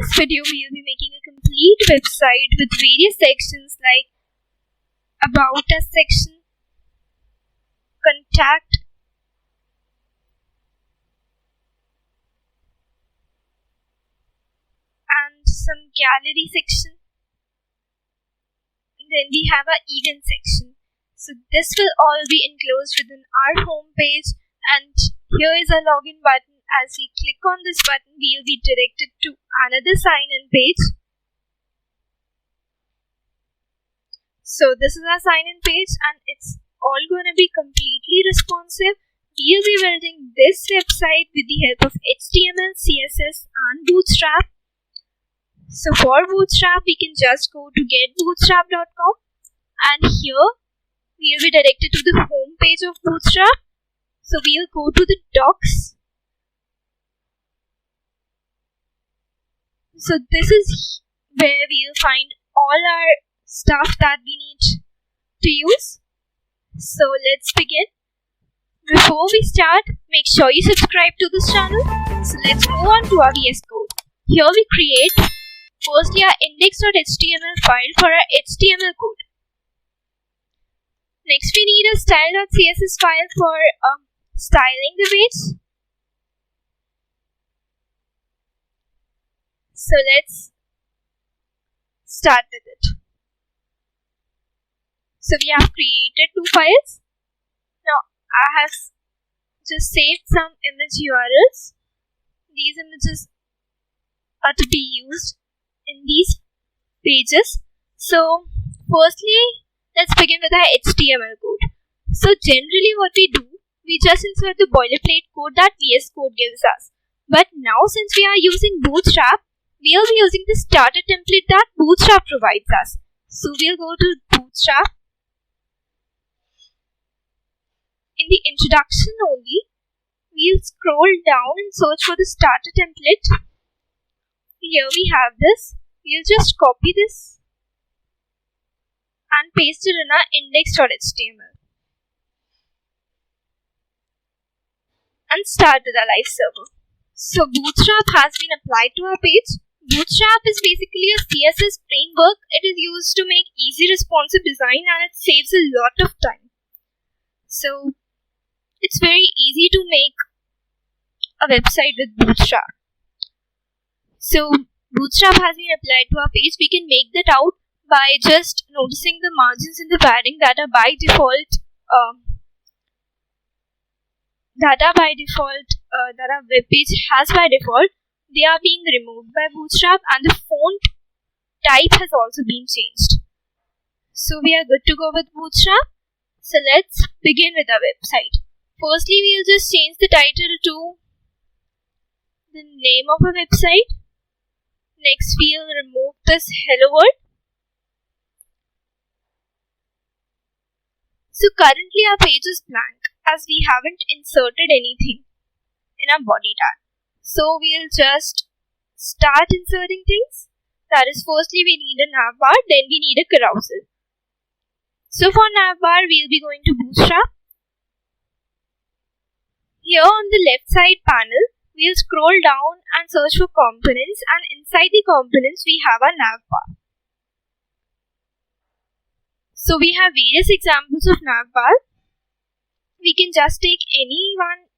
this video, we will be making a complete website with various sections like About Us section, Contact, and some gallery section. And then we have our event section. So this will all be enclosed within our home page, and here is our login button. As we click on this button, we will be directed to another sign-in page. So this is our sign-in page, and it's all going to be completely responsive. We will be building this website with the help of HTML, CSS, and Bootstrap. So for Bootstrap, we can just go to getbootstrap.com, and here we will be directed to the home page of Bootstrap. So we will go to the docs. So this is where we will find all our stuff that we need to use. So let's begin. Before we start, make sure you subscribe to this channel. So let's move on to our VS Code. Here we create firstly our index.html file for our HTML code. Next we need a style.css file for styling the page. So let's start with it. So we have created two files. Now I have just saved some image URLs. These images are to be used in these pages. So firstly, let's begin with our HTML code. So generally what we do, we just insert the boilerplate code that VS Code gives us. But now since we are using Bootstrap, we will be using the starter template that Bootstrap provides us. So we'll go to Bootstrap. In the introduction only, we'll scroll down and search for the starter template. Here we have this. We'll just copy this and paste it in our index.html. And start with our live server. So Bootstrap has been applied to our page. Bootstrap is basically a CSS framework. It is used to make easy responsive design, and it saves a lot of time. So it's very easy to make a website with Bootstrap. So Bootstrap has been applied to our page. We can make that out by just noticing the margins in the padding that are by default that our web page has by default. They are being removed by Bootstrap, and the font type has also been changed. So we are good to go with Bootstrap. So let's begin with our website. Firstly, we'll just change the title to the name of our website. Next, we'll remove this hello world. So currently our page is blank as we haven't inserted anything in our body tag. So we'll just start inserting things. That is, firstly we need a navbar, then we need a carousel. So for navbar, we'll be going to Bootstrap. Here on the left side panel, we'll scroll down and search for components, and inside the components we have our navbar. So we have various examples of navbar. We can just take any one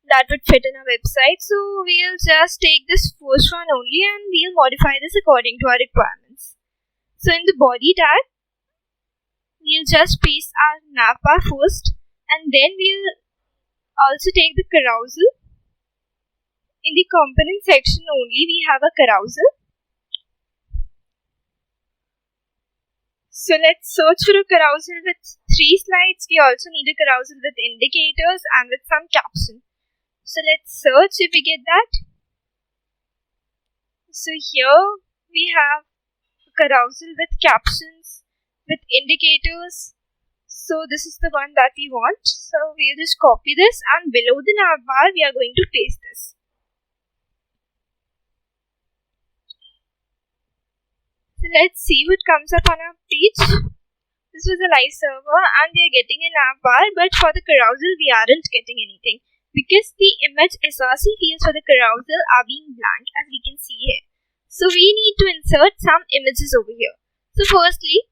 that would fit in our website. So we'll just take this first one only, and we'll modify this according to our requirements. So in the body tag, we'll just paste our navbar first, and then we'll also take the carousel. In the component section only, we have a carousel. So let's search for a carousel with 3 slides. We also need a carousel with indicators and with some caption. So let's search if we get that. So here we have a carousel with captions, with indicators. So this is the one that we want. So we'll just copy this, and below the navbar we are going to paste this. So let's see what comes up on our page. This was a live server, and we are getting a navbar, but for the carousel we aren't getting anything, because the image SRC fields for the carousel are being blank, as we can see here. So we need to insert some images over here. So firstly,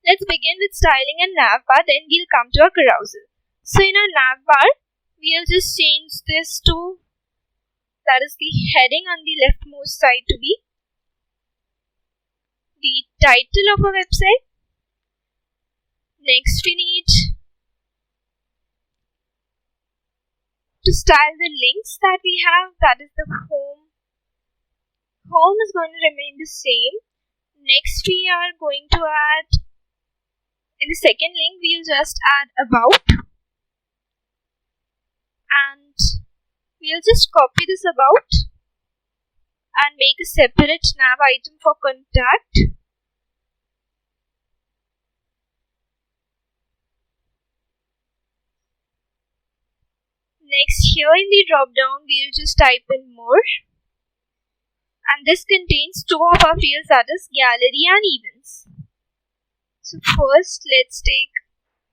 let's begin with styling and navbar, then we'll come to our carousel. So in our navbar, we'll just change this to, that is the heading on the leftmost side, to be the title of our website. Next we need to style the links that we have, that is the home. Home is going to remain the same. Next we are going to add, in the second link we'll just add about, and we'll just copy this about and make a separate nav item for contact. Next, here in the drop down we'll just type in more, and this contains two of our fields, that is gallery and events. So first let's take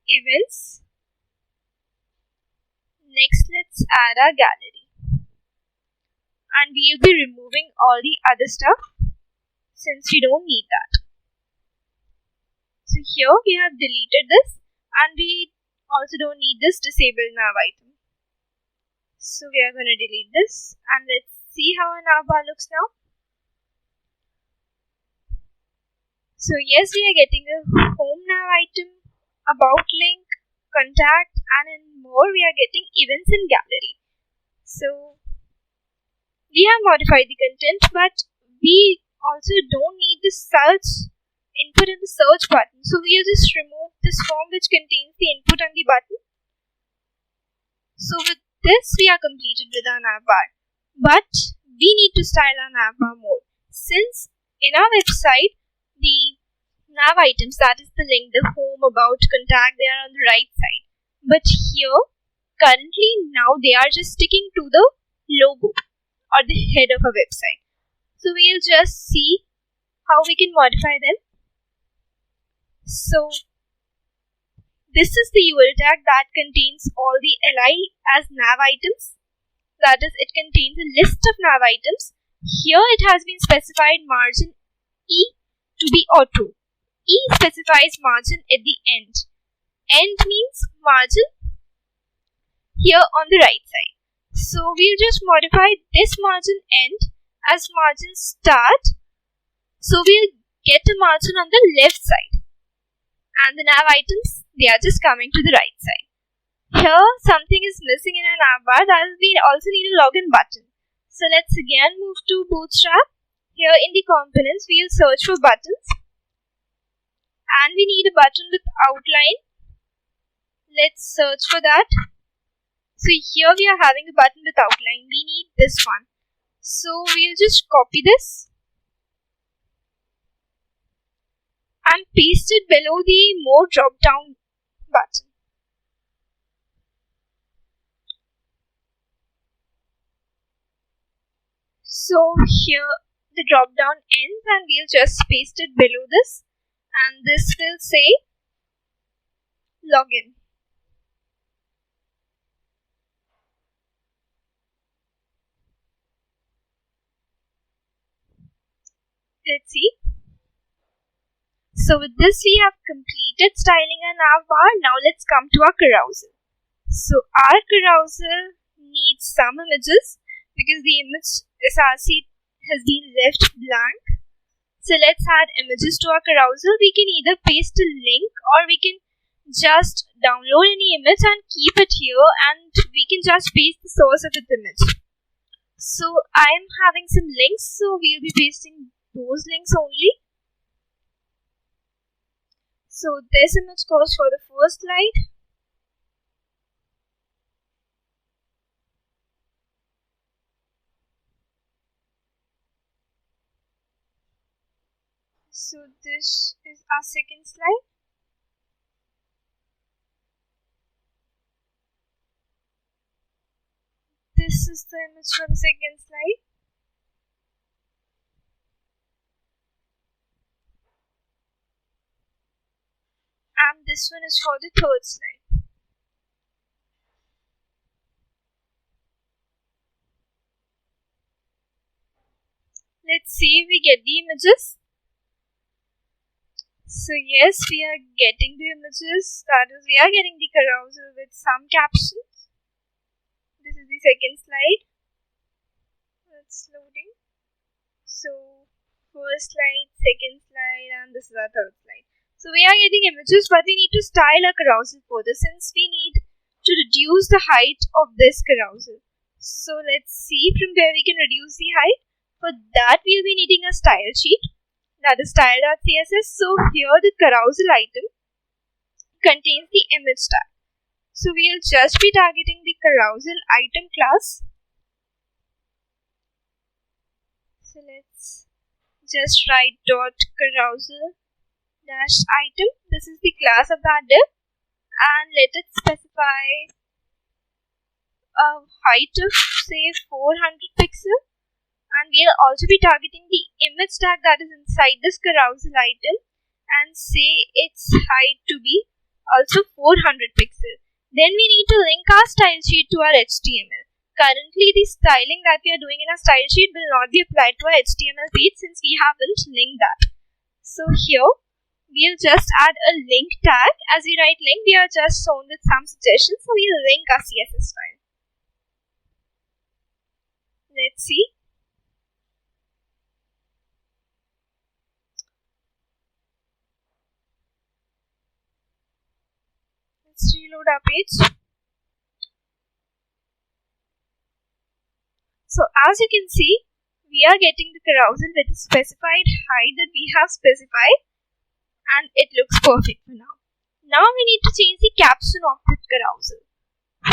events. Next let's add our gallery, and we'll be removing all the other stuff since we don't need that. So here we have deleted this, and we also don't need this disable nav item. So we are going to delete this, and let's see how our navbar looks now. So yes, we are getting a home nav item, about link, contact, and in more we are getting events and gallery. So we have modified the content, but we also don't need the search input in the search button. So we'll just remove this form which contains the input and the button. So with this we are completed with our navbar, but we need to style our navbar more, since in our website the nav items, that is the link, the home, about, contact, they are on the right side, but here currently now they are just sticking to the logo or the head of a website. So we'll just see how we can modify them. So this is the UL tag that contains all the li as nav items. That is, it contains a list of nav items. Here it has been specified margin E to be auto. E specifies margin at the end. End means margin here on the right side. So we'll just modify this margin end as margin start. So we'll get a margin on the left side. And the nav items, they are just coming to the right side. Here something is missing in our navbar, that is, we also need a login button. So let's again move to Bootstrap. Here in the components we'll search for buttons, and we need a button with outline. Let's search for that. So here we are having a button with outline, we need this one. So we'll just copy this and paste it below the more drop down button. So here the drop down ends, and we'll just paste it below this, and this will say login. Let's see. So with this we have completed styling our navbar. Now let's come to our carousel. So our carousel needs some images because the image SRC has been left blank. So let's add images to our carousel. We can either paste a link, or we can just download any image and keep it here, and we can just paste the source of the image. So I am having some links, so we'll be pasting those links only. So this image goes for the first slide. So this is our second slide. This is the image for the second slide. And this one is for the third slide. Let's see if we get the images. So yes, we are getting the images. That is, we are getting the carousel with some captions. This is the second slide. It's loading. So first slide, second slide, and this is our third slide. So we are getting images, but we need to style our carousel further since we need to reduce the height of this carousel. So let's see from where we can reduce the height. For that, we'll be needing a style sheet, that is style.css. So here the carousel item contains the image tag. So we'll just be targeting the carousel item class. So let's just write dot carousel dash item. This is the class of that div, and let it specify a height of say 400 pixels. And we'll also be targeting the image tag that is inside this carousel item and say its height to be also 400 pixels. Then we need to link our style sheet to our HTML. Currently, the styling that we are doing in our style sheet will not be applied to our HTML page since we haven't linked that. So here, we'll just add a link tag. As we write link, we are just shown with some suggestions. So we'll link our CSS file. Let's see. Let's reload our page. So as you can see, we are getting the carousel with a specified height that we have specified, and it looks perfect for now. Now we need to change the caption of the carousel.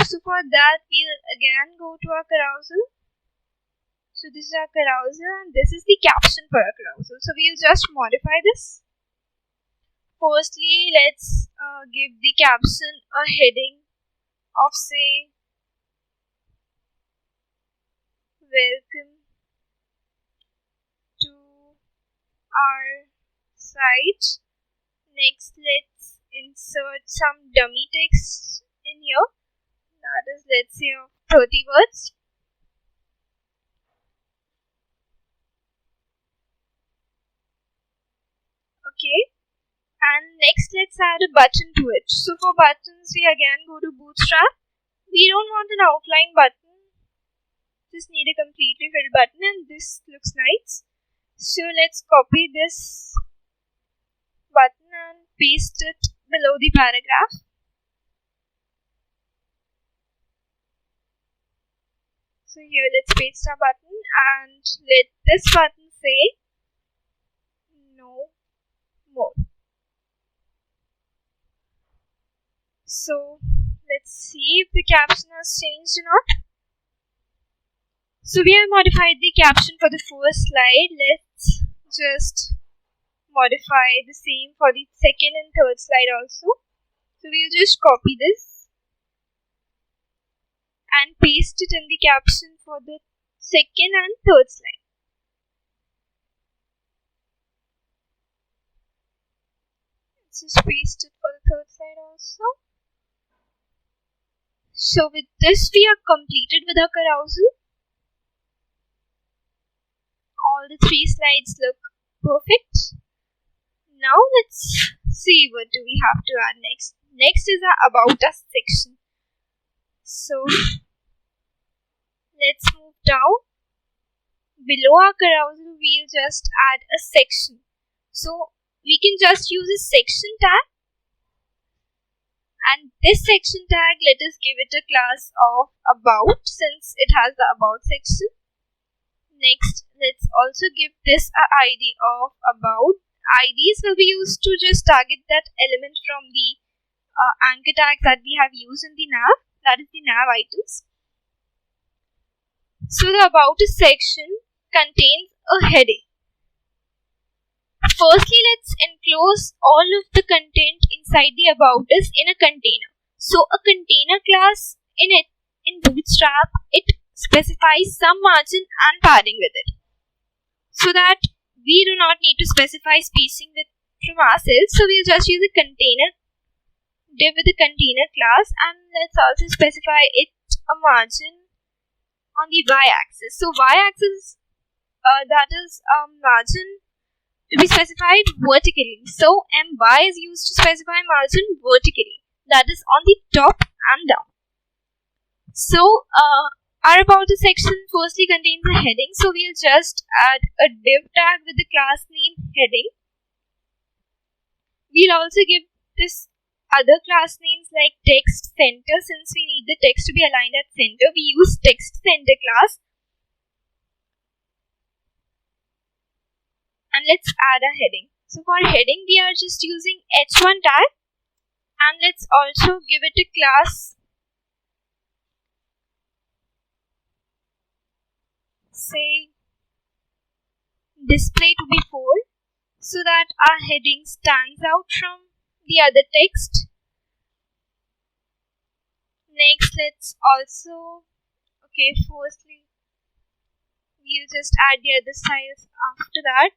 So for that, we'll again go to our carousel. So this is our carousel and this is the caption for our carousel. So we'll just modify this. Firstly, let's give the caption a heading of say welcome to our site. Next, let's insert some dummy text in here. That is, let's say 30 words. Okay. And next, let's add a button to it. So for buttons, we again go to Bootstrap. We don't want an outline button. Just need a completely filled button, and this looks nice. So let's copy this button and paste it below the paragraph. So here, let's paste our button and let this button say no more. So let's see if the caption has changed or not. So we have modified the caption for the first slide. Let's just modify the same for the second and third slide also. So we'll just copy this and paste it in the caption for the second and third slide. Let's just paste it for the third slide also. So with this, we are completed with our carousel. All the three slides look perfect. Now let's see what do we have to add next. Next is our About Us section. So let's move down. Below our carousel, we'll just add a section. So we can just use a section tag. And this section tag, let us give it a class of About since it has the About section. Next, let's also give this an ID of About. IDs will be used to just target that element from the anchor tags that we have used in the nav, that is the nav items. So the About Us section contains a heading. Firstly, let's enclose all of the content inside the About Us in a container. So a container class in Bootstrap, it specifies some margin and padding with it, so that we do not need to specify spacing from ourselves. So we'll just use a container div with a container class, and let's also specify it a margin on the y-axis. So y-axis that is margin to be specified vertically. So my is used to specify margin vertically, that is on the top and down. So our about us section firstly contains a heading, so we'll just add a div tag with the class name heading. We'll also give this other class names like text center. Since we need the text to be aligned at center, we use text center class. And let's add a heading. So for heading, we are just using h1 tag, and let's also give it a class, say display to be full, so that our heading stands out from the other text. Next, let's also, firstly we'll just add the other styles after that.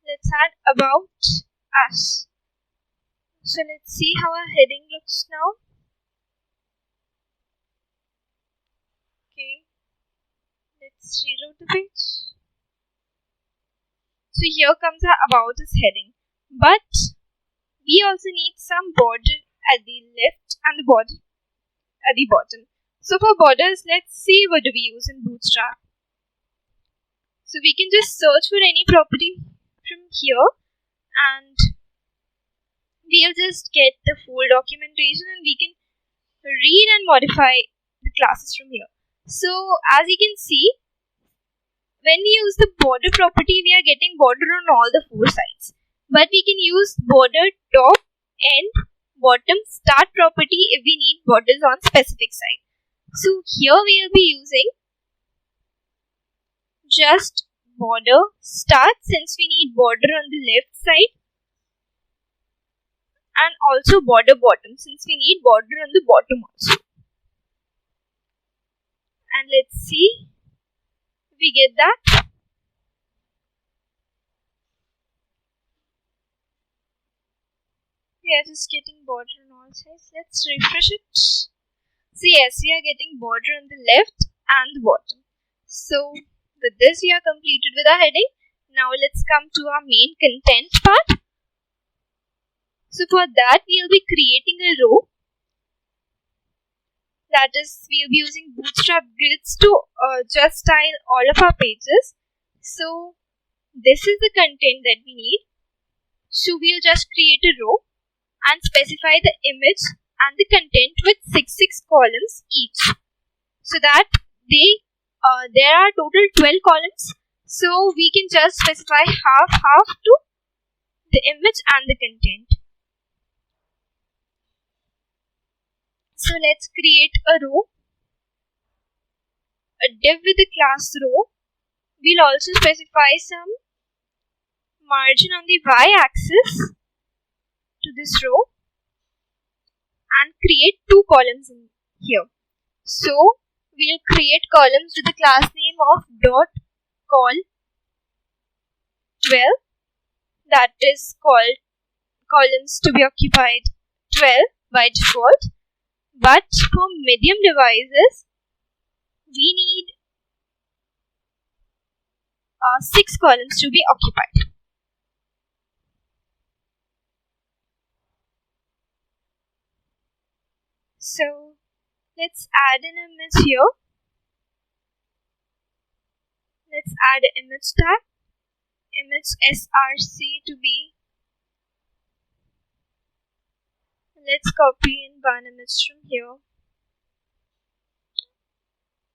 Let's add about us. So let's see how our heading looks now. Okay, let's reload the page. So here comes our about us heading, but we also need some border at the left and the border at the bottom. So for borders, let's see what do we use in Bootstrap. So we can just search for any property from here, and we'll just get the full documentation, and we can read and modify the classes from here. So as you can see, when we use the border property, we are getting border on all the four sides. But we can use border top, end, bottom, start property if we need borders on specific side. So here we will be using just border start, since we need border on the left side, and also border bottom, since we need border on the bottom also. And let's see if we get that. We are just getting border on all sides. Let's refresh it. So yes, we are getting border on the left and the bottom. So with this, we are completed with our heading. Now let's come to our main content part. So for that, we'll be creating a row. That is, we'll be using Bootstrap grids to just style all of our pages. So this is the content that we need. So we'll just create a row and specify the image and the content with 6 columns each, so that there are total 12 columns. So we can just specify half to the image and the content. So let's create a row, a div with the class row. We'll also specify some margin on the y-axis to this row and create 2 columns in here. So we'll create columns with the class name of dot col 12, that is called columns to be occupied 12 by default. But for medium devices, we need 6 columns to be occupied. So let's add an image here. Let's add an image tag, image src to be. Let's copy in one image from here.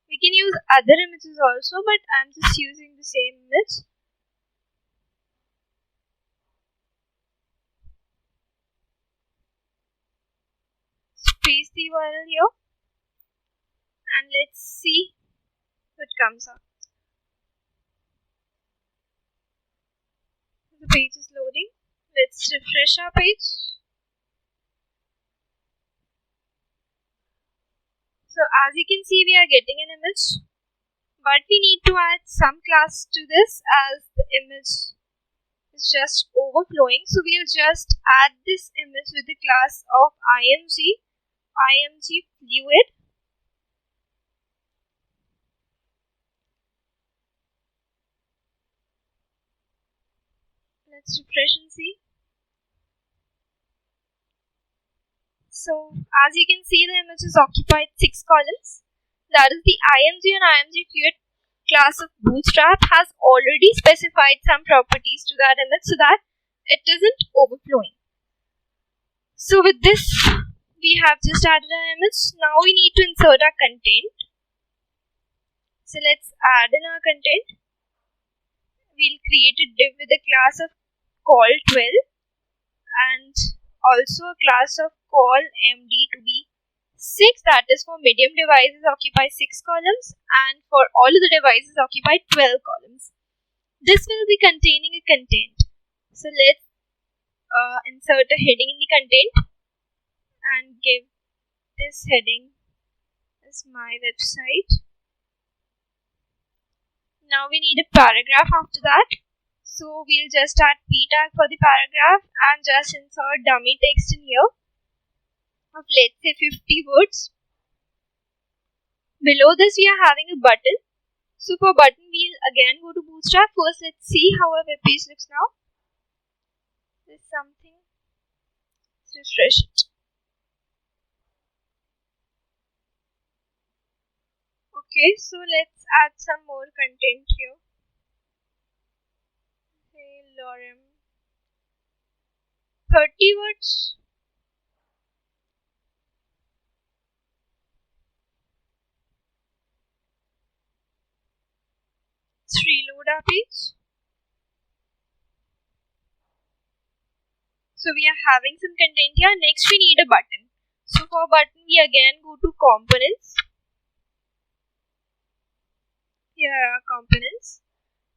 We can use other images also, but I'm just using the same image. Paste the URL here, and let's see what comes up. The page is loading. Let's refresh our page. So as you can see, we are getting an image, but we need to add some class to this as the image is just overflowing. So we'll just add this image with the class of img fluid. Let's refresh and see. So as you can see, the image has occupied 6 columns. That is, the img and img create class of Bootstrap has already specified some properties to that image so that it isn't overflowing. So with this, we have just added an image. Now we need to insert our content. So let's add in our content. We'll create a div with a class of call12 and also a class of call md to be 6, that is for medium devices occupy 6 columns and for all of the devices occupy 12 columns. This will be containing a content. So let's insert a heading in the content and give this heading as my website. Now we need a paragraph after that. So we'll just add p tag for the paragraph and just insert dummy text in here of, let's say, 50 words. Below this we are having a button. So for button we'll again go to Bootstrap. First let's see how our web page looks now. There's something. Let's refresh it. Okay, so let's add some more content here. Hey, lorem. 30 words. Let's reload our page. So we are having some content here. Next we need a button. So for button we again go to components. Here are our components.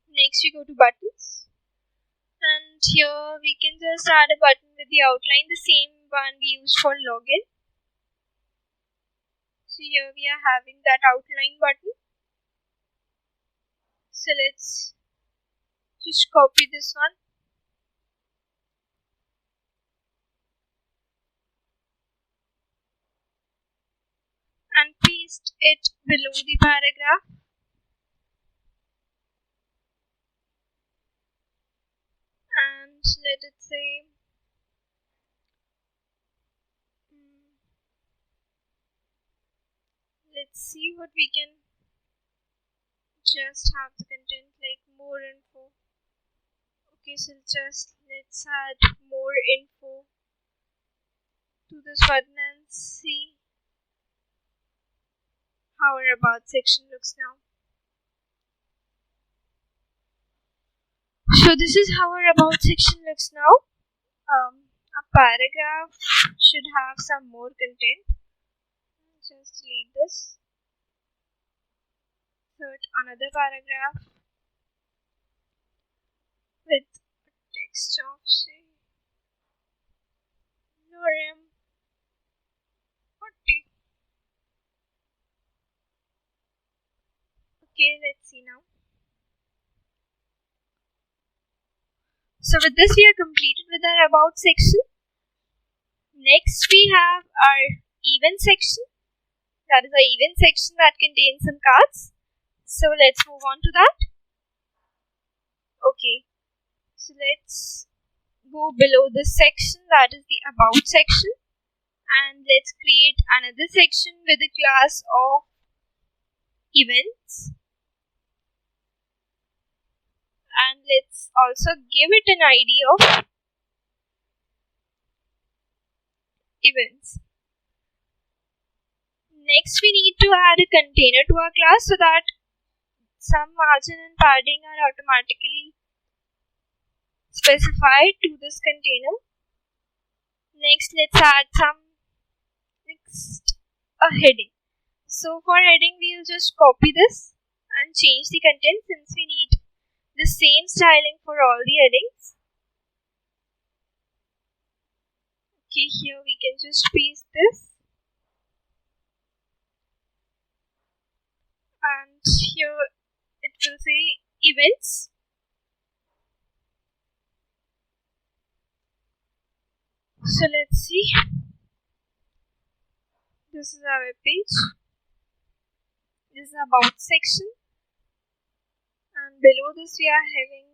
Next we go to buttons. And here we can just add a button with the outline, the same one we used for login. So here we are having that outline button. So let's just copy this one. And paste it below the paragraph. And let it say let's see what we can just have the content like more info. Okay, so just let's add more info to this button and see how our about section looks now. So this is how our about section looks now. A paragraph should have some more content. Just delete this. Insert another paragraph with text of say lorem 40. Okay, let's see now. So with this we are completed with our about section. Next we have our event section. That is our event section that contains some cards. So let's move on to that. Okay, so let's go below this section, that is the about section, and let's create another section with a class of events. And let's also give it an ID of events. Next we need to add a container to our class so that some margin and padding are automatically specified to this container. Next let's add a heading. So for heading we'll just copy this and change the content since we need the same styling for all the headings. Okay, here we can just paste this. And here it will say events. So let's see. This is our web page. This is about section. And below this we are having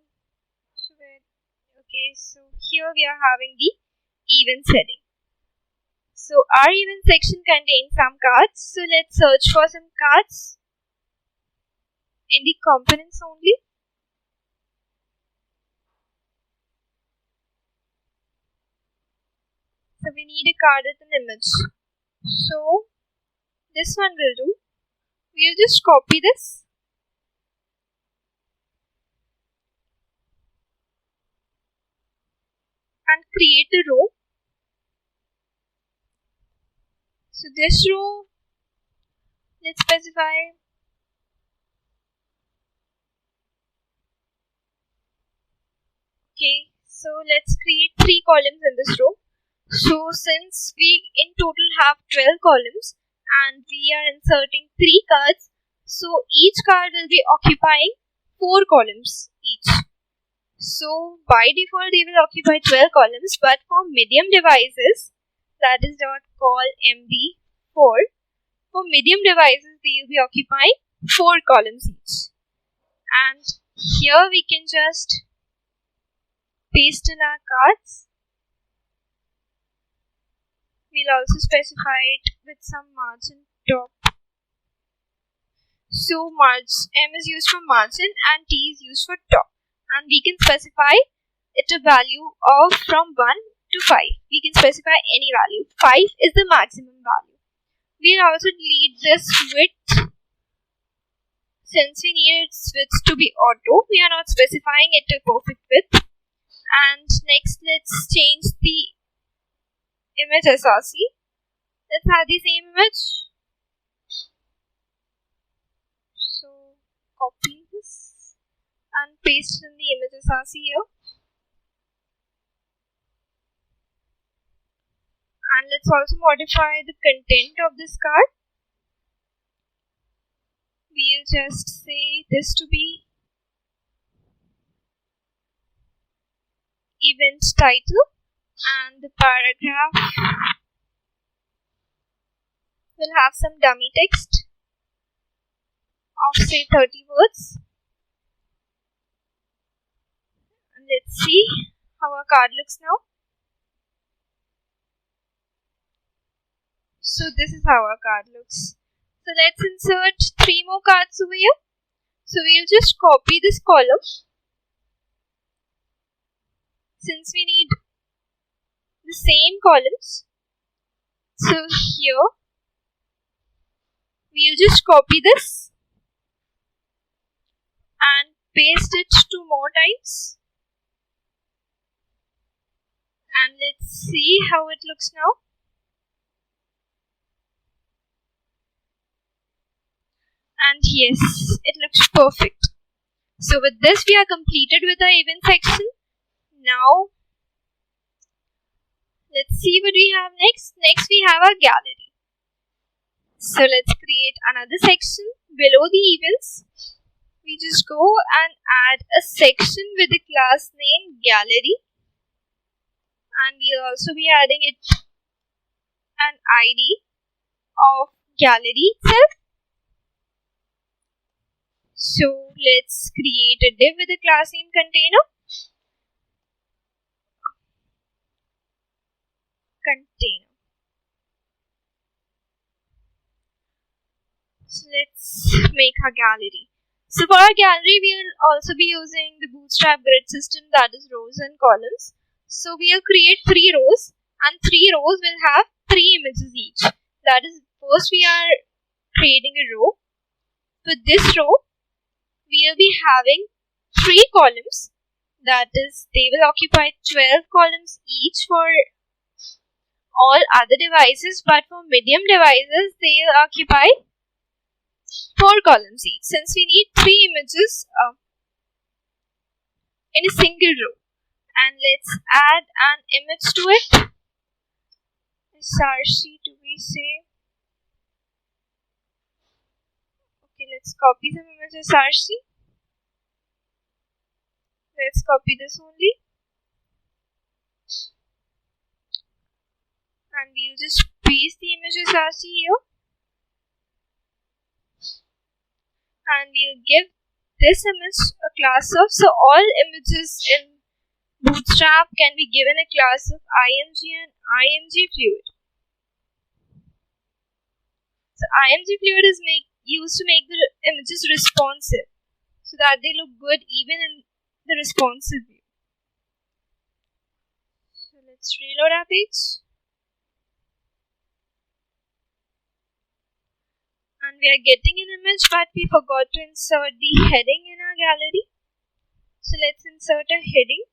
Okay, so here we are having the event heading. So our event section contains some cards. So let's search for some cards in the components only. So we need a card with an image. So this one will do. We'll just copy this and create a row. So this row, let's specify okay, so let's create 3 columns in this row. So since we in total have 12 columns and we are inserting 3 cards, so each card will be occupying 4 columns each. So by default they will occupy 12 columns, but for medium devices, that is dot call MD4, for medium devices they will be occupying 4 columns each. And here we can just paste in our cards. We'll also specify it with some margin top. So M is used for margin and T is used for top. And we can specify it a value of from 1 to 5. We can specify any value. 5 is the maximum value. We'll also delete this width. Since we need its width to be auto, we are not specifying it a perfect width. And next, let's change the image SRC. Let's have the same image. So copy this and paste in the image SRC here. And let's also modify the content of this card. We'll just say this to be event title, and the paragraph will have some dummy text of say 30 words. And let's see how our card looks now. So this is how our card looks. So let's insert 3 more cards over here. So we'll just copy this column. Since we need the same columns, so here we'll just copy this and paste it 2 more times. And let's see how it looks now. And yes, it looks perfect. So with this we are completed with our event section. Now let's see what we have next. Next we have our gallery. So let's create another section below the events. We just go and add a section with the class name gallery, and we'll also be adding it an ID of gallery itself. So let's create a div with a class name container. So let's make our gallery. So for our gallery, we will also be using the Bootstrap grid system, that is rows and columns. So we will create 3 rows, and 3 rows will have 3 images each. That is, first we are creating a row. For this row, we will be having 3 columns. That is, they will occupy 12 columns each for all other devices, but for medium devices, they will occupy 4 columns each, since we need 3 images in a single row. And let's add an image to it. SRC to be say. Okay, let's copy some image SRC. Let's copy this only. And we'll just paste the image SRC here. And we'll give this image a class of, so all images in Bootstrap can be given a class of img and img fluid. So img fluid is used to make the images responsive so that they look good even in the responsive view. So let's reload our page. And we are getting an image, but we forgot to insert the heading in our gallery. So let's insert a heading.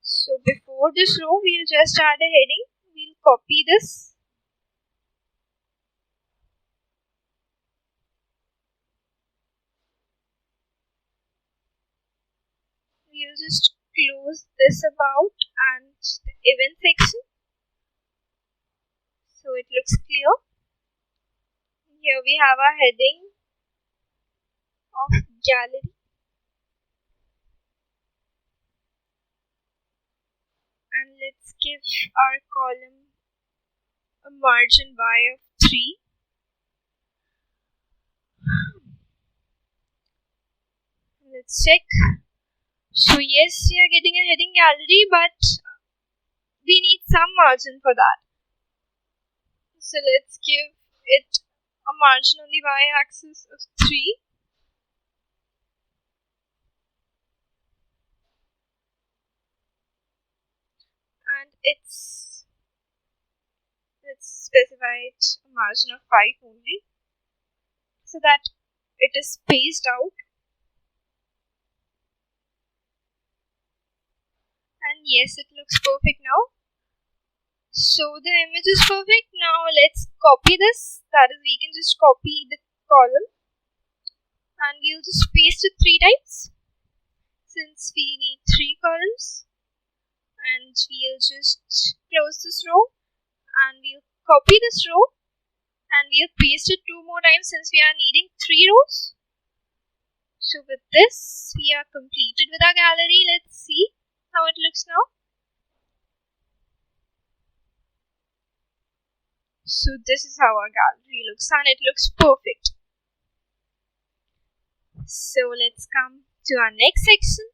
So before this row, we'll just add a heading. We'll copy this. We'll just close this about and the event section. So it looks clear. Here we have our heading of gallery. And let's give our column a margin Y of 3. Let's check. So yes, we are getting a heading gallery, but we need some margin for that. So let's give it a margin on the y-axis of 3. And let's specify it a margin of 5 only, so that it is spaced out. And yes, it looks perfect now. So the image is perfect. Now let's copy this. That is, we can just copy the column and we'll just paste it 3 times since we need 3 columns. And we'll just close this row and we'll copy this row and we'll paste it 2 more times since we are needing 3 rows. So with this, we are completed with our gallery. Let's see how it looks now. So this is how our gallery looks and it looks perfect. So let's come to our next section.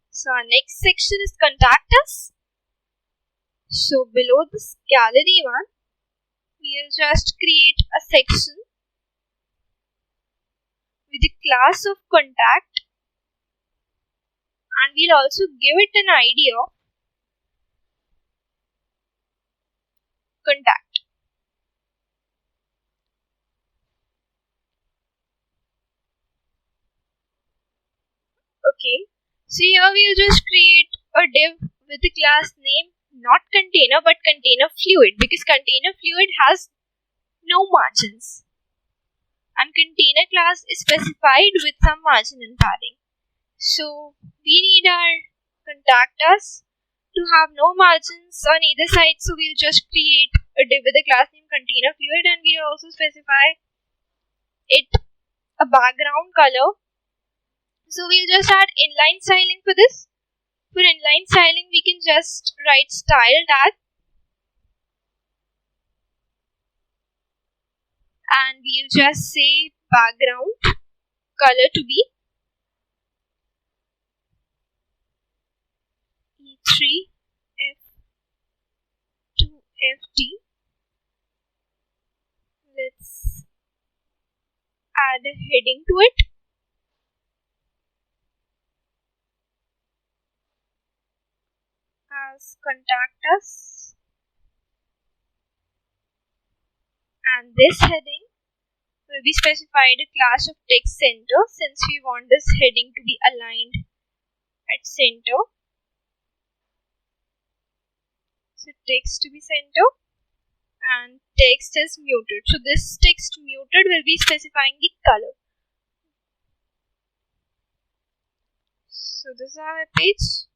So our next section is contact us. So below this gallery one, we'll just create a section with the class of contact, and we'll also give it an ID of contact. Okay, so here we'll just create a div with the class name, not container but container fluid, because container fluid has no margins and container class is specified with some margin and padding. So we need our contact us to have no margins on either side, so we'll just create a div with the class name container fluid, and we'll also specify it a background color. So we'll just add inline styling for this. For inline styling, we can just write style tag and we'll just say background color to be E3F2FD. Let's add a heading to it. As contact us, and this heading will be specified a class of text center since we want this heading to be aligned at center. So text to be center and text is muted. So this text muted will be specifying the color. So this is our page.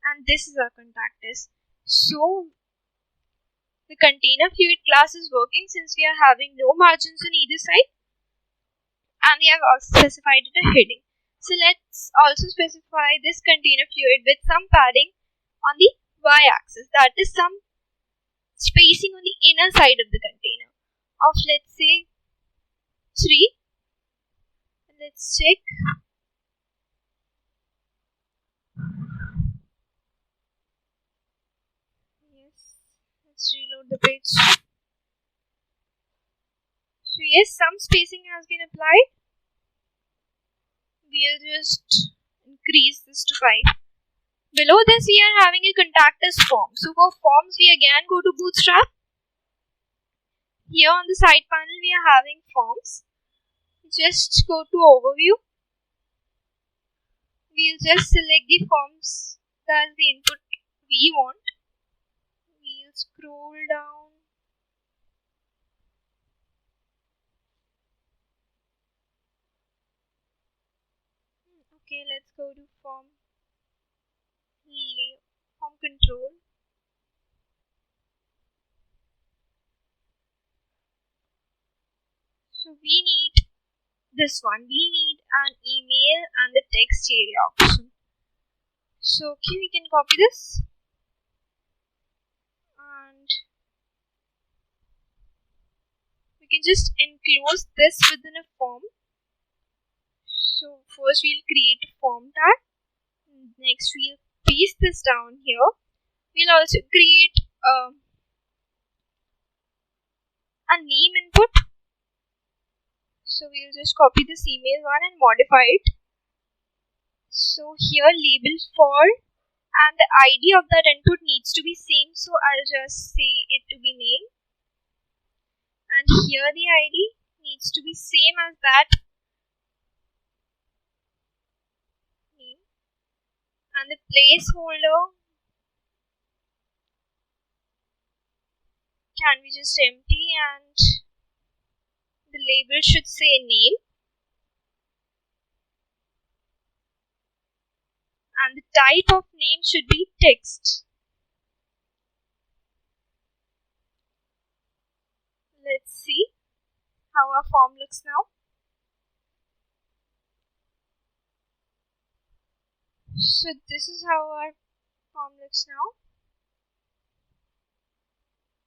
And this is our contact us. So the container fluid class is working since we are having no margins on either side, and we have also specified it a heading. So let's also specify this container fluid with some padding on the y-axis, that is some spacing on the inner side of the container of, let's say, 3. Let's check. the page. So yes, some spacing has been applied. We'll just increase this to 5. Below this we are having a contact us form. So for forms we again go to Bootstrap. Here on the side panel we are having forms. Just go to overview. We'll just select the forms that's the input we want. We'll scroll down. Okay, let's go to form control. So we need this one. We need an email and the text area option. So okay, we can copy this and we can just enclose this within a form. So first we'll create a form tag. Next we'll paste this down here. We'll also create a name input. So we'll just copy this email one and modify it. So here label for and the ID of that input needs to be same. So I'll just say it to be name. And here the ID needs to be same as that name. And the placeholder can be just empty and the label should say name. And the type of name should be text. Let's see how our form looks now. So this is how our form looks now.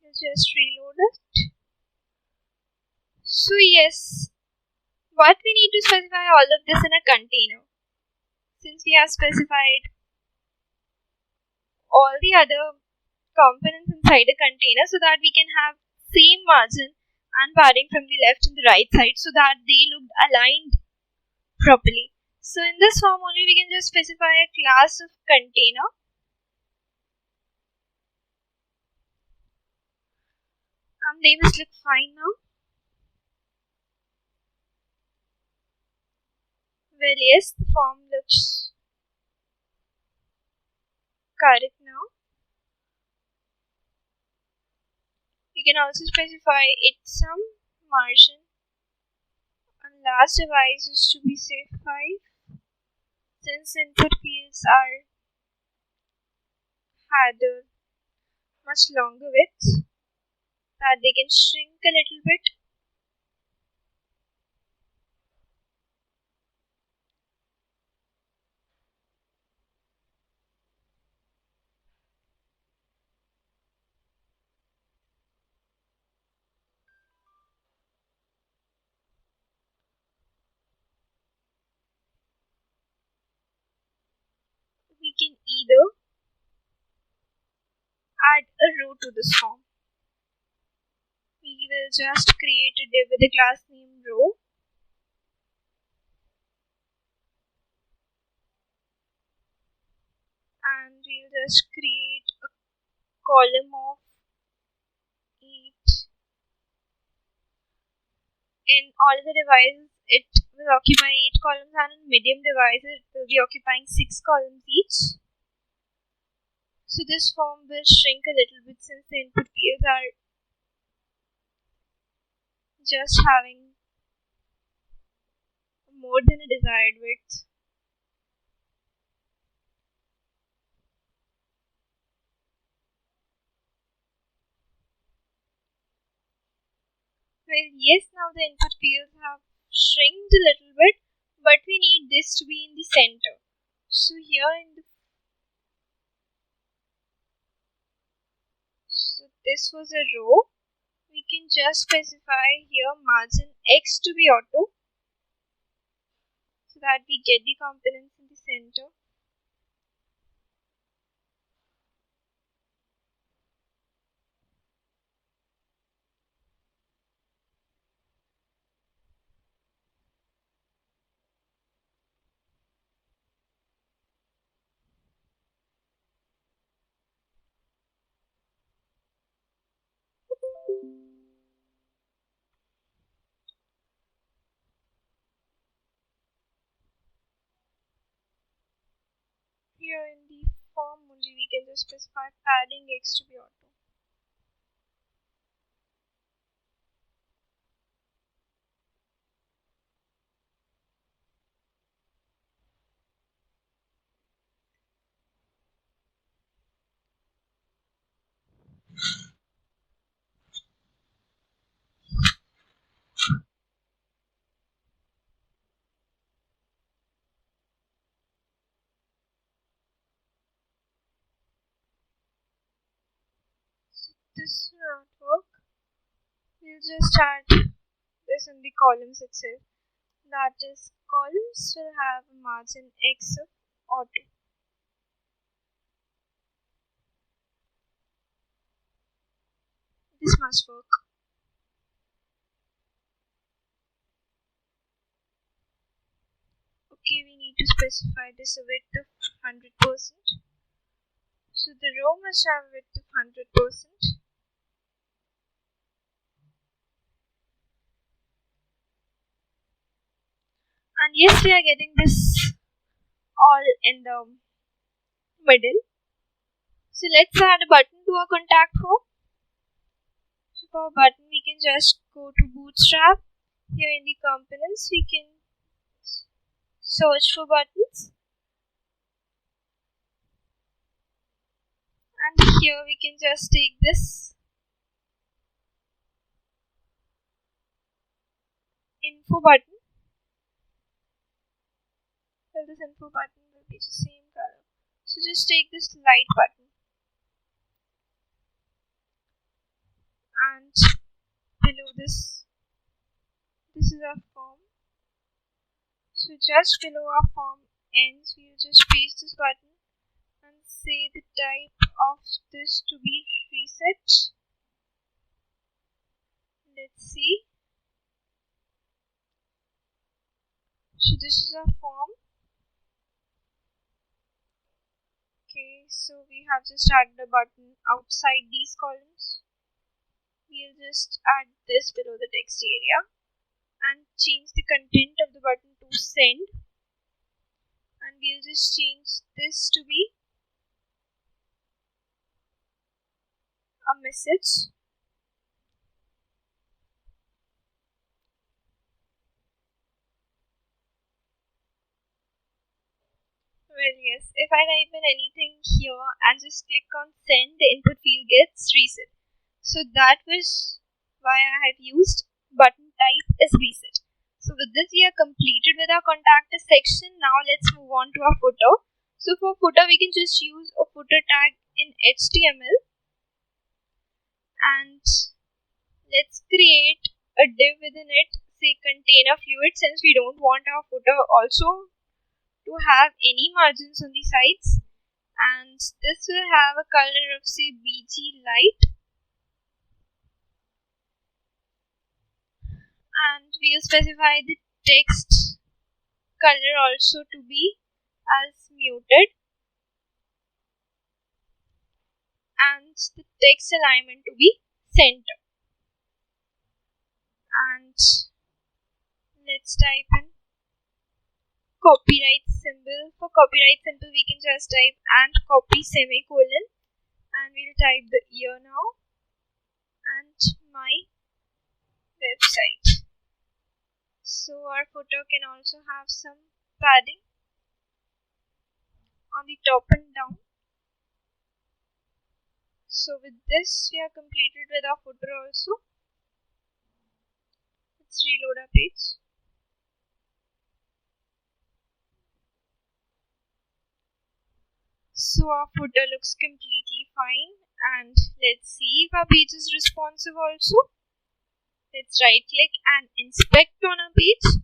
Let's just reload it. So yes, but we need to specify all of this in a container. Since we have specified all the other components inside a container so that we can have same margin and padding from the left and the right side so that they look aligned properly. So in this form only we can just specify a class of container. And they must look fine now. Well yes, the form looks correct now. You can also specify it some margin and last devices to be say 5 since input fields had a much longer width that they can shrink a little bit. We can either add a row to this form. We will just create a div with a class name row. And we'll just create a column of 8. In all the devices, it will occupy 8 columns, and in medium devices, it will be occupying 6 columns each. So this form will shrink a little bit since the input fields are just having more than a desired width. Well, yes, now the input fields have shrinked a little bit, but we need this to be in the center. So here so this was a row. We can just specify here margin X to be auto so that we get the components in the center. Similarly, we can just specify padding X to be auto. This will not work. We'll just add this in the columns itself. That is, columns will have a margin X of auto. This must work. Okay, we need to specify this a width of 100%. So the row must have a width of 100%. And yes, we are getting this all in the middle. So let's add a button to our contact form. So for a button, we can just go to Bootstrap. Here in the components, we can search for buttons. And here we can just take this info button. So this info button will be the same color. So just take this light button. And below this is our form. So just below our form ends, we will just paste this button and say the type of this to be reset. Let's see. So this is our form. Okay, so we have just added a button outside these columns. We'll just add this below the text area and change the content of the button to send. And we'll just change this to be a message. Well, yes, if I type in anything here and just click on send, the input field gets reset. So that was why I have used button type is reset. So with this, we are completed with our contact us section. Now let's move on to our footer. So for footer, we can just use a footer tag in HTML. And let's create a div within it, say container fluid, since we don't want our footer also to have any margins on the sides. And this will have a color of say BG light. And we will specify the text color also to be as muted. And the text alignment to be center. And let's type in copyright symbol. For copyright symbol, we can just type and copy semicolon. And we'll type the year now. And my website. So our footer can also have some padding on the top and down. So with this, we are completed with our footer also. Let's reload our page. So our footer looks completely fine, and let's see if our page is responsive also. Let's right click and inspect on our page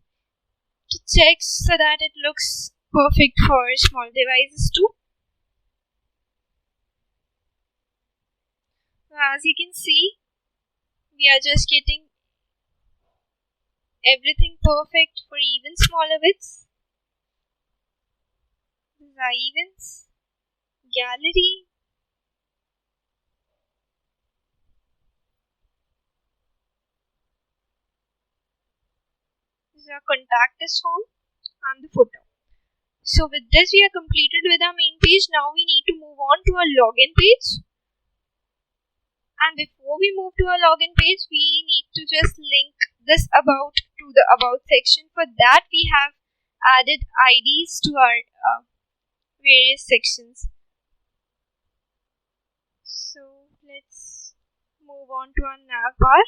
to check so that it looks perfect for small devices too. As you can see, we are just getting everything perfect for even smaller widths. These are events, gallery, this is our contact us form and the footer. So with this we are completed with our main page. Now we need to move on to our login page. And before we move to our login page, we need to just link this about to the about section. For that we have added IDs to our various sections. So let's move on to our Navbar.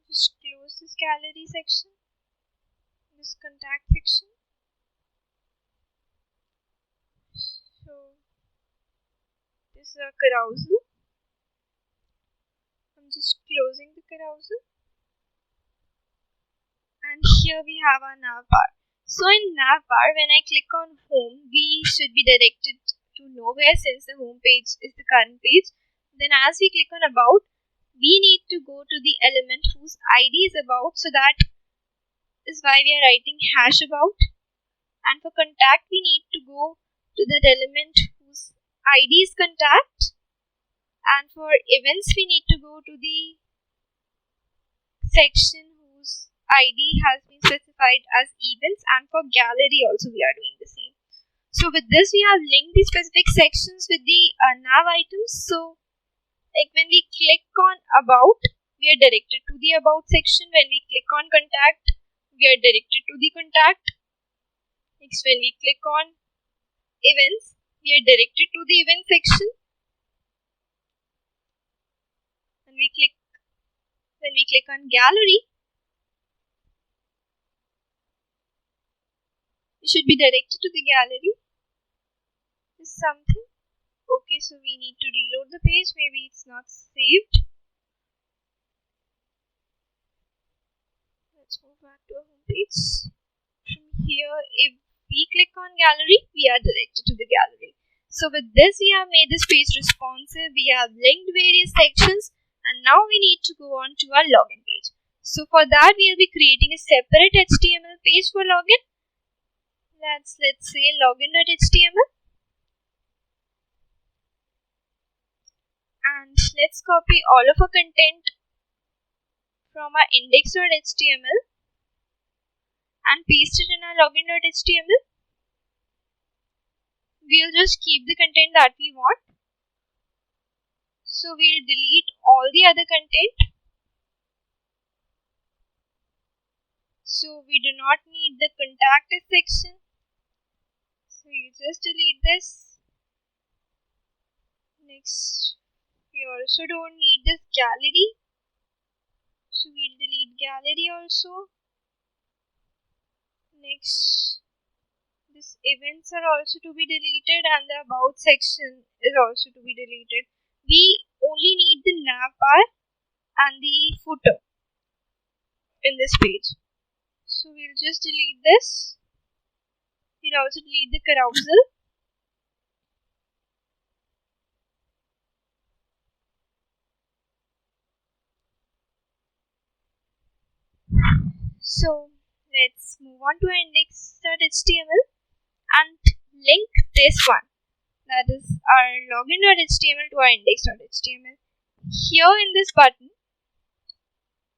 Just close this gallery section, this contact section. So this is our carousel. I'm just closing the carousel. And here we have our Navbar. So in Navbar, when I click on home, we should be directed to nowhere since the home page is the current page. Then as we click on about, we need to go to the element whose ID is about. So that is why we are writing hash about. And for contact, we need to go to that element whose ID is contact. And for events, we need to go to the section whose ID has been specified as events, and for gallery also we are doing the same. So with this we have linked the specific sections with the nav items. So like when we click on about, we are directed to the about section. When we click on contact, we are directed to the contact. Next, when we click on events, we are directed to the event section. When we click on gallery, we should be directed to the gallery. Is something. Okay, so we need to reload the page. Maybe it's not saved. Let's move back to our home page. From here, if we click on gallery, we are directed to the gallery. So with this, we have made this page responsive. We have linked various sections, and now we need to go on to our login page. So for that, we will be creating a separate HTML page for login. Let's say login.html. And let's copy all of our content from our index.html and paste it in our login.html. We'll just keep the content that we want. So we'll delete all the other content. So we do not need the contact section. So you just delete this. Next, we also don't need this gallery. So we'll delete gallery also. Next, this events are also to be deleted, and the about section is also to be deleted. We only need the navbar and the footer in this page. So we'll just delete this. We'll also delete the carousel. So let's move on to our index.html and link this one, that is our login.html, to our index.html. Here in this button,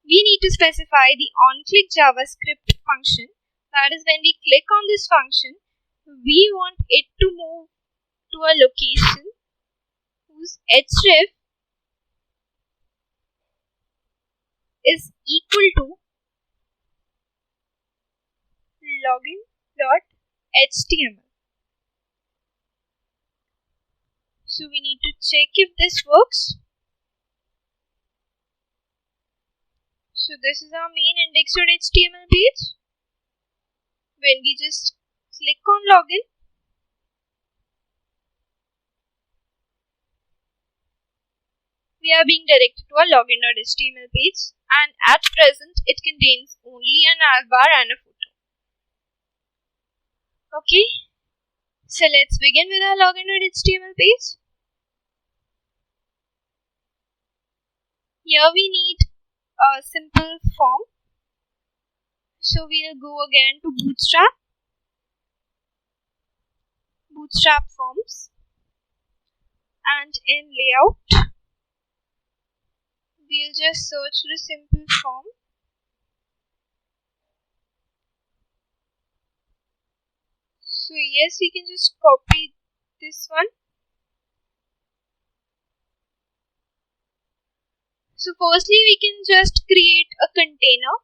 we need to specify the onClick JavaScript function. That is, when we click on this function, we want it to move to a location whose href is equal to login.html. So we need to check if this works. So this is our main index.html page. When we just click on login, we are being directed to our login.html page, and at present it contains only a navbar and a footer. Okay, so let's begin with our login.html page. Here we need a simple form. So we'll go again to Bootstrap forms, and in layout, we'll just search for a simple form. So yes, we can just copy this one. So firstly, we can just create a container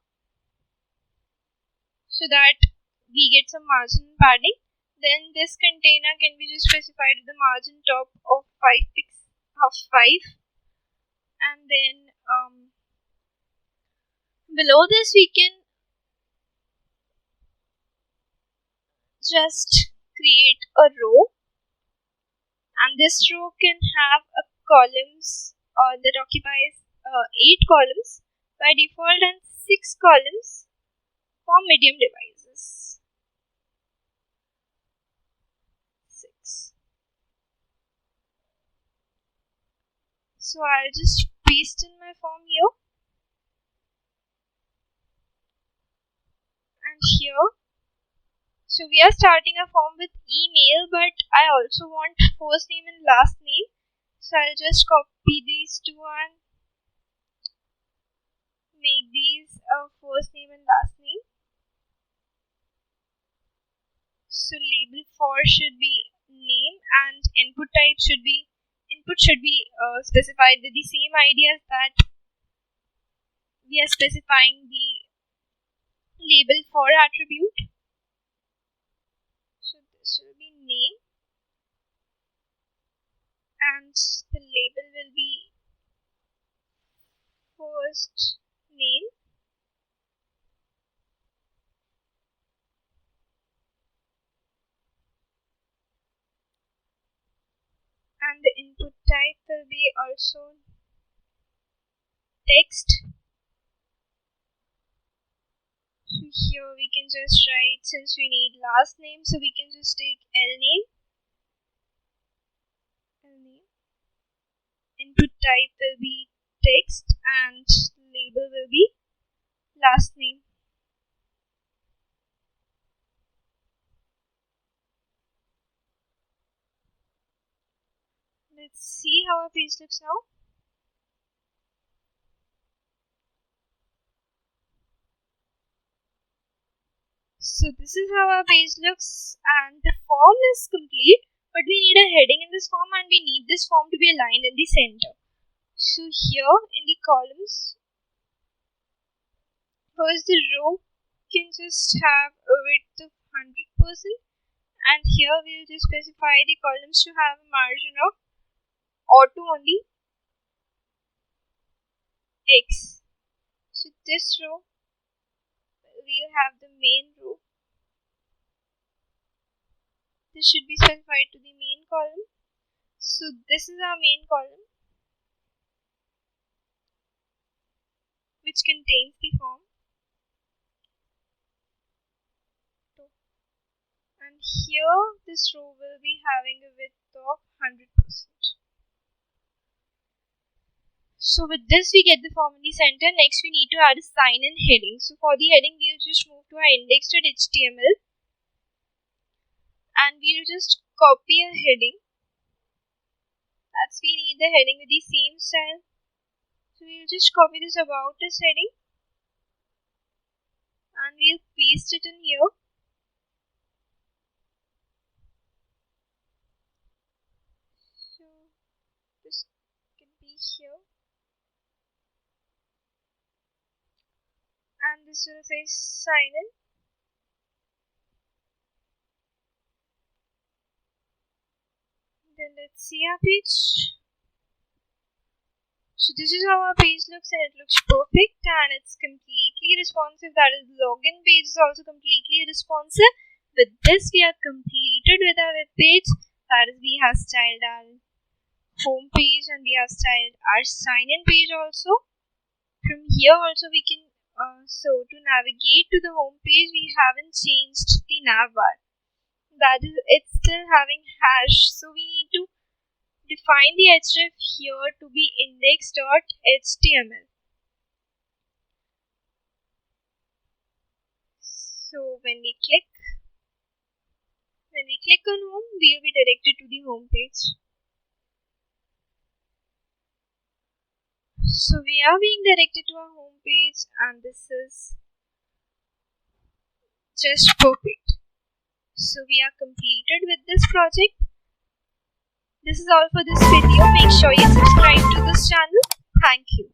so that we get some margin padding. Then this container can be just specified with the margin top of 5, and then below this we can just create a row, and this row can have a columns that occupies 8 columns by default and 6 columns for medium devices. 6. So I'll just paste in my form here, and here. So we are starting a form with email, but I also want first name and last name. So I'll just copy these two and make these first name and last name. So label for should be name, and input should be specified with the same idea as that we are specifying the label for attribute. So this will be name, and the label will be first name, and the input type will be also text. So here we can just write, since we need last name, so we can just take L name. Input type will be text, and label will be last name. Let's see how our page looks now. So this is how our page looks, and the form is complete, but we need a heading in this form, and we need this form to be aligned in the center. So here in the columns, first the row can just have a width of 100%, and here we will just specify the columns to have a margin of auto only X. So this row we'll have the main row. This should be specified to the main column. So this is our main column, which contains the form. And here this row will be having a width of 100%. So with this we get the form in the center. Next we need to add a sign in heading. So for the heading we'll just move to our index.html, and we'll just copy a heading. That's we need the heading with the same style. So we'll just copy this about us heading, and we'll paste it in here. So this can be here, and this will say sign in. Then let's see our page. So this is how our page looks, and it looks perfect, and it's completely responsive. That is, login page is also completely responsive. With this we are completed with our web page. That is, we have styled our home page, and we have styled our sign in page also. From here also we can so to navigate to the home page, we haven't changed the navbar. That is, it's still having hash, so we need to define the href here to be index.html. So when we click on home, we will be directed to the home page. So we are being directed to our home page, and this is just perfect. So we are completed with this project. This is all for this video. Make sure you subscribe to this channel. Thank you.